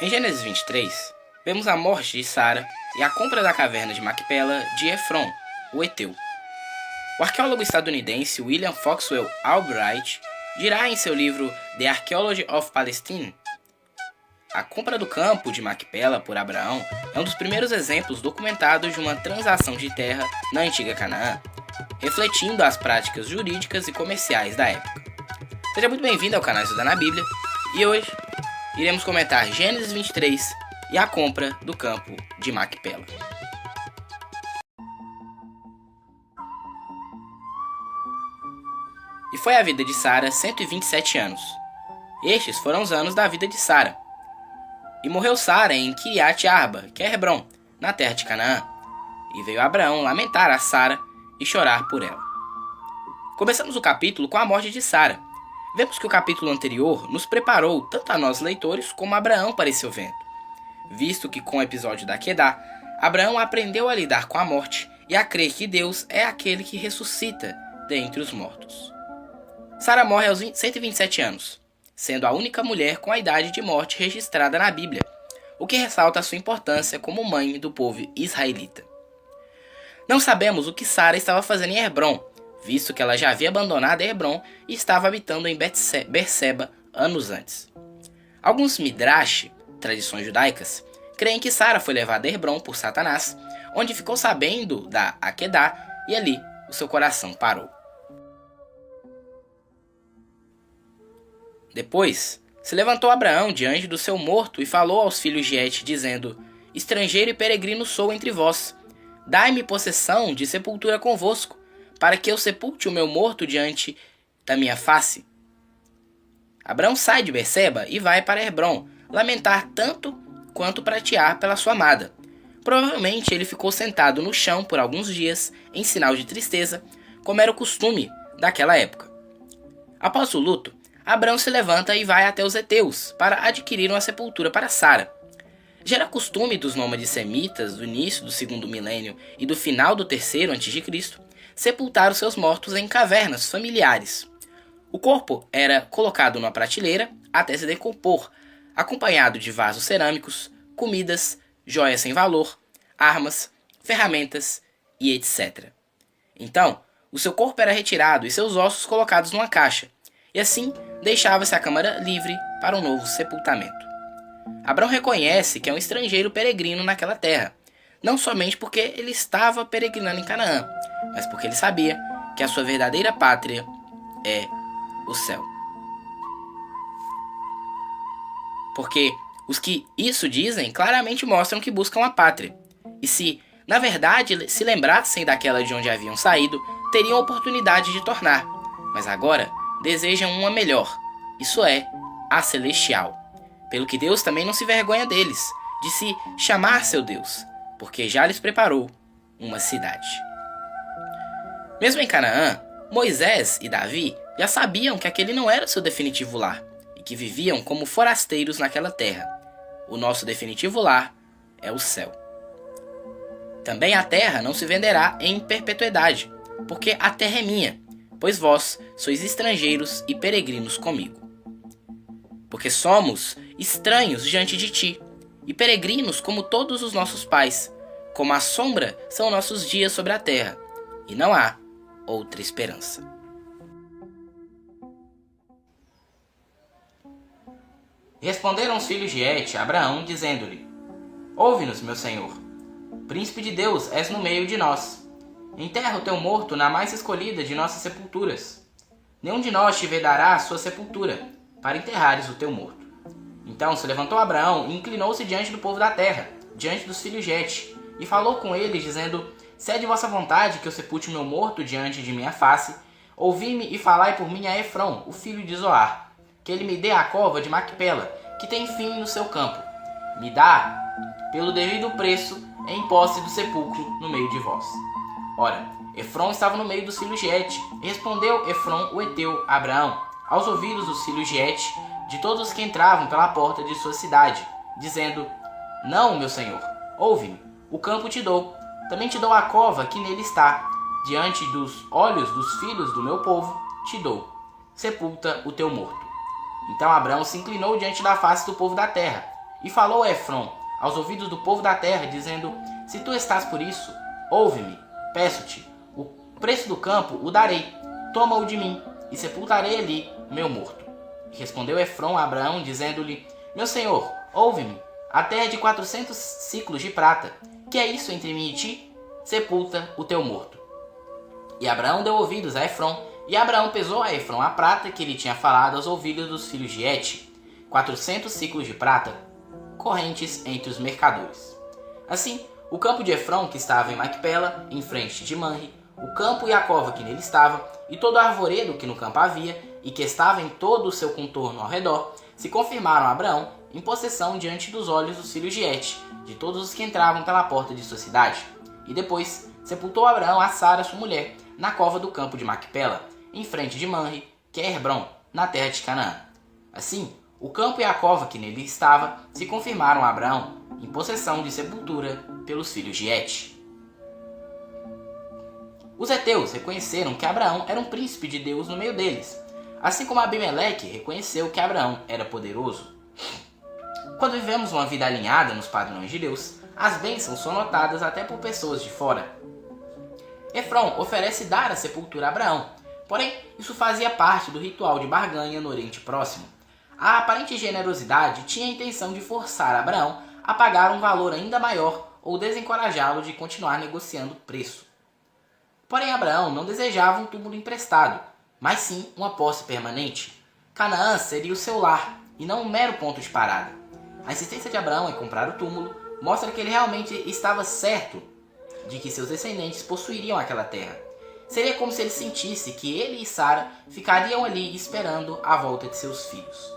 Em Gênesis 23, vemos a morte de Sara e a compra da caverna de Macpela de Efron, o Heteu. O arqueólogo estadunidense William Foxwell Albright dirá em seu livro The Archaeology of Palestine: a compra do campo de Macpela por Abraão é um dos primeiros exemplos documentados de uma transação de terra na antiga Canaã, refletindo as práticas jurídicas e comerciais da época. Seja muito bem-vindo ao canal Estudando a Bíblia, e hoje iremos comentar Gênesis 23 e a compra do campo de Macpela. E foi a vida de Sara 127 anos. Estes foram os anos da vida de Sara. E morreu Sara em Kiriat Arba, que é Hebron, na terra de Canaã. E veio Abraão lamentar a Sara e chorar por ela. Começamos o capítulo com a morte de Sara. Vemos que o capítulo anterior nos preparou tanto a nós leitores como a Abraão para esse evento, visto que com o episódio da Akedah, Abraão aprendeu a lidar com a morte e a crer que Deus é aquele que ressuscita dentre os mortos. Sara morre aos 127 anos, sendo a única mulher com a idade de morte registrada na Bíblia, o que ressalta a sua importância como mãe do povo israelita. Não sabemos o que Sara estava fazendo em Hebron, visto que ela já havia abandonado Hebron e estava habitando em Berseba anos antes. Alguns Midrash, tradições judaicas, creem que Sara foi levada a Hebron por Satanás, onde ficou sabendo da Akedah e ali o seu coração parou. Depois, se levantou Abraão diante do seu morto e falou aos filhos de Et, dizendo: estrangeiro e peregrino sou entre vós, dai-me possessão de sepultura convosco, para que eu sepulte o meu morto diante da minha face. Abraão sai de Berseba e vai para Hebron, lamentar tanto quanto pratear pela sua amada. Provavelmente ele ficou sentado no chão por alguns dias, em sinal de tristeza, como era o costume daquela época. Após o luto, Abraão se levanta e vai até os heteus para adquirir uma sepultura para Sara. Já era costume dos nômades semitas do início do segundo milênio e do final do terceiro a.C. sepultar os seus mortos em cavernas familiares. O corpo era colocado numa prateleira até se decompor, acompanhado de vasos cerâmicos, comidas, joias sem valor, armas, ferramentas e etc. Então, o seu corpo era retirado e seus ossos colocados numa caixa, e assim deixava-se a câmara livre para um novo sepultamento. Abraão reconhece que é um estrangeiro peregrino naquela terra, não somente porque ele estava peregrinando em Canaã, mas porque ele sabia que a sua verdadeira pátria é o céu. Porque os que isso dizem claramente mostram que buscam a pátria, e se, na verdade, se lembrassem daquela de onde haviam saído, teriam a oportunidade de tornar, mas agora desejam uma melhor, isso é, a celestial. Pelo que Deus também não se vergonha deles, de se chamar seu Deus, porque já lhes preparou uma cidade. Mesmo em Canaã, Moisés e Davi já sabiam que aquele não era seu definitivo lar, e que viviam como forasteiros naquela terra. O nosso definitivo lar é o céu. Também a terra não se venderá em perpetuidade, porque a terra é minha, pois vós sois estrangeiros e peregrinos comigo. Porque somos estranhos diante de ti, e peregrinos como todos os nossos pais, como a sombra são nossos dias sobre a terra, e não há outra esperança. Responderam os filhos de Et a Abraão, dizendo-lhe: ouve-nos, meu senhor, príncipe de Deus és no meio de nós. Enterra o teu morto na mais escolhida de nossas sepulturas. Nenhum de nós te vedará a sua sepultura, para enterrares o teu morto. Então se levantou Abraão e inclinou-se diante do povo da terra, diante dos filhos de Et, e falou com eles, dizendo: se é de vossa vontade que eu sepulte o meu morto diante de minha face, ouvi-me e falai por mim a Efron, o filho de Zoar, que ele me dê a cova de Macpela, que tem fim no seu campo. Me dá, pelo devido preço, em posse do sepulcro no meio de vós. Ora, Efron estava no meio dos filhos de Et, e respondeu Efron o heteu a Abraão, aos ouvidos dos filhos de Et, de todos os que entravam pela porta de sua cidade, dizendo: não, meu senhor, ouve-me, o campo te dou, também te dou a cova que nele está, diante dos olhos dos filhos do meu povo, te dou, sepulta o teu morto. Então Abraão se inclinou diante da face do povo da terra, E falou Efrom aos ouvidos do povo da terra, dizendo: Se tu estás por isso, ouve-me, peço-te, o preço do campo o darei, toma-o de mim, e sepultarei ali meu morto. E respondeu Efrom a Abraão, dizendo-lhe: Meu senhor, ouve-me, a terra é de 400 siclos de prata, que é isso entre mim e ti? Sepulta o teu morto. E Abraão deu ouvidos a Efrom, e Abraão pesou a Efrom a prata que ele tinha falado aos ouvidos dos filhos de Et, 400 ciclos de prata, correntes entre os mercadores. Assim, o campo de Efrom, que estava em Macpela, em frente de Manre, o campo e a cova que nele estava, e todo o arvoredo que no campo havia, e que estava em todo o seu contorno ao redor, se confirmaram a Abraão em possessão diante dos olhos dos filhos de Et, de todos os que entravam pela porta de sua cidade. E depois sepultou Abraão a Sara, sua mulher, na cova do campo de Macpela, em frente de Manre, que é Hebrom, na terra de Canaã. Assim, o campo e a cova que nele estava se confirmaram a Abraão em possessão de sepultura pelos filhos de Et. Os heteus reconheceram que Abraão era um príncipe de Deus no meio deles, assim como Abimeleque reconheceu que Abraão era poderoso. Quando vivemos uma vida alinhada nos padrões de Deus, as bênçãos são notadas até por pessoas de fora. Efrom oferece dar a sepultura a Abraão, porém isso fazia parte do ritual de barganha no Oriente Próximo. A aparente generosidade tinha a intenção de forçar Abraão a pagar um valor ainda maior ou desencorajá-lo de continuar negociando o preço. Porém Abraão não desejava um túmulo emprestado, mas sim uma posse permanente. Canaã seria o seu lar e não um mero ponto de parada. A insistência de Abraão em comprar o túmulo mostra que ele realmente estava certo de que seus descendentes possuiriam aquela terra. Seria como se ele sentisse que ele e Sara ficariam ali esperando a volta de seus filhos.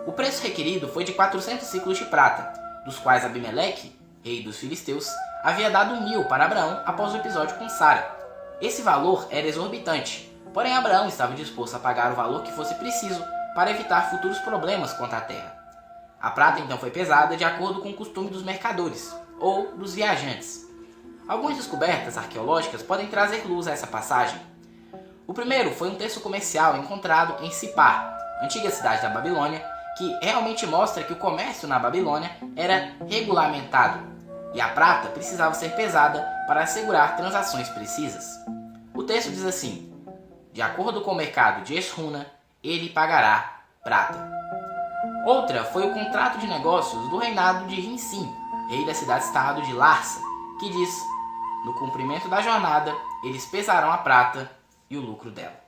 O preço requerido foi de 400 ciclos de prata, dos quais Abimeleque, rei dos filisteus, havia dado 1000 para Abraão após o episódio com Sara. Esse valor era exorbitante, porém Abraão estava disposto a pagar o valor que fosse preciso para evitar futuros problemas quanto à terra. A prata então foi pesada de acordo com o costume dos mercadores, ou dos viajantes. Algumas descobertas arqueológicas podem trazer luz a essa passagem. O primeiro foi um texto comercial encontrado em Sipar, antiga cidade da Babilônia, que realmente mostra que o comércio na Babilônia era regulamentado, e a prata precisava ser pesada para assegurar transações precisas. O texto diz assim: de acordo com o mercado de Esruna, ele pagará prata. Outra foi o contrato de negócios do reinado de Rinsim, rei da cidade-estado de Larsa, que diz: no cumprimento da jornada, eles pesarão a prata e o lucro dela.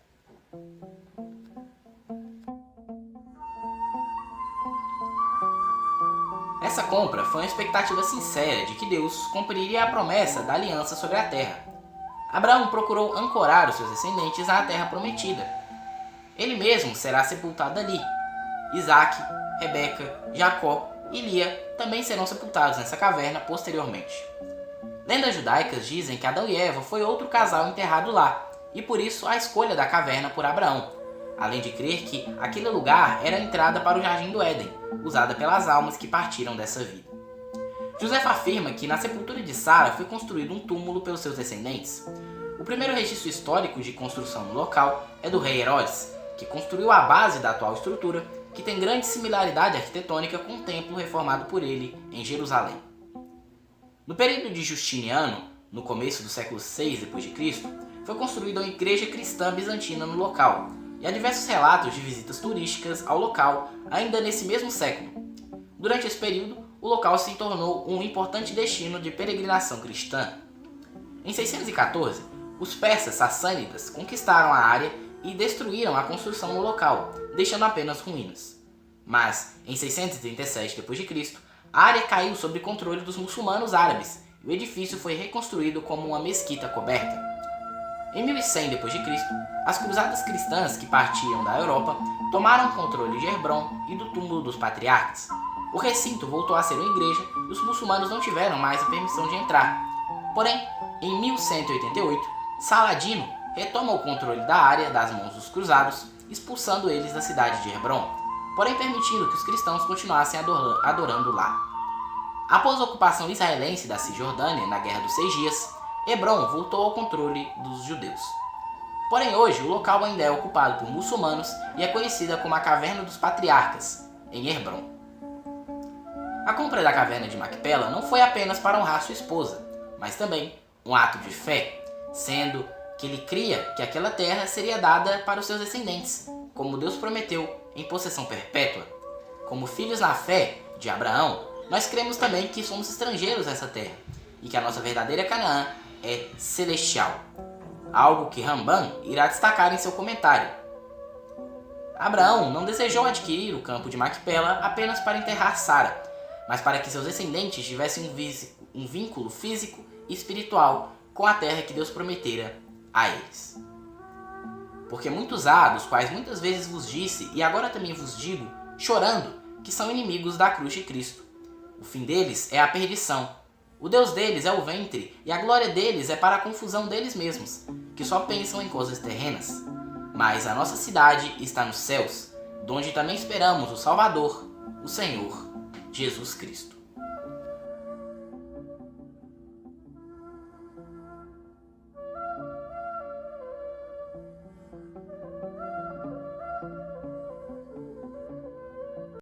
Essa compra foi uma expectativa sincera de que Deus cumpriria a promessa da aliança sobre a terra. Abraão procurou ancorar os seus descendentes à terra prometida. Ele mesmo será sepultado ali. Isaac, Rebeca, Jacó e Lia também serão sepultados nessa caverna posteriormente. Lendas judaicas dizem que Adão e Eva foi outro casal enterrado lá, e por isso a escolha da caverna por Abraão, além de crer que aquele lugar era a entrada para o Jardim do Éden, usada pelas almas que partiram dessa vida. José afirma que na sepultura de Sara foi construído um túmulo pelos seus descendentes. O primeiro registro histórico de construção no local é do rei Herodes, que construiu a base da atual estrutura, que tem grande similaridade arquitetônica com o templo reformado por ele em Jerusalém. No período de Justiniano, no começo do século VI d.C., foi construída uma igreja cristã bizantina no local, e há diversos relatos de visitas turísticas ao local ainda nesse mesmo século. Durante esse período, o local se tornou um importante destino de peregrinação cristã. Em 614, os persas sassânidas conquistaram a área e destruíram a construção no local, deixando apenas ruínas. Mas, em 637 d.C., a área caiu sob controle dos muçulmanos árabes e o edifício foi reconstruído como uma mesquita coberta. Em 1100 d.C., as cruzadas cristãs que partiam da Europa tomaram controle de Hebrom e do túmulo dos patriarcas. O recinto voltou a ser uma igreja e os muçulmanos não tiveram mais a permissão de entrar. Porém, em 1188, Saladino retoma o controle da área das mãos dos cruzados, expulsando eles da cidade de Hebrom, porém permitindo que os cristãos continuassem adorando lá. Após a ocupação israelense da Cisjordânia na Guerra dos 6 Dias, Hebrom voltou ao controle dos judeus. Porém hoje o local ainda é ocupado por muçulmanos e é conhecida como a Caverna dos Patriarcas, em Hebrom. A compra da caverna de Macpela não foi apenas para honrar sua esposa, mas também um ato de fé, sendo que ele cria que aquela terra seria dada para os seus descendentes, como Deus prometeu, em possessão perpétua. Como filhos na fé de Abraão, nós cremos também que somos estrangeiros nessa terra e que a nossa verdadeira Canaã é celestial, algo que Ramban irá destacar em seu comentário. Abraão não desejou adquirir o campo de Macpela apenas para enterrar Sara, mas para que seus descendentes tivessem um vínculo físico e espiritual com a terra que Deus prometera a eles. Porque muitos há, dos quais muitas vezes vos disse, e agora também vos digo, chorando, que são inimigos da cruz de Cristo. O fim deles é a perdição. O Deus deles é o ventre, e a glória deles é para a confusão deles mesmos, que só pensam em coisas terrenas. Mas a nossa cidade está nos céus, donde também esperamos o Salvador, o Senhor Jesus Cristo.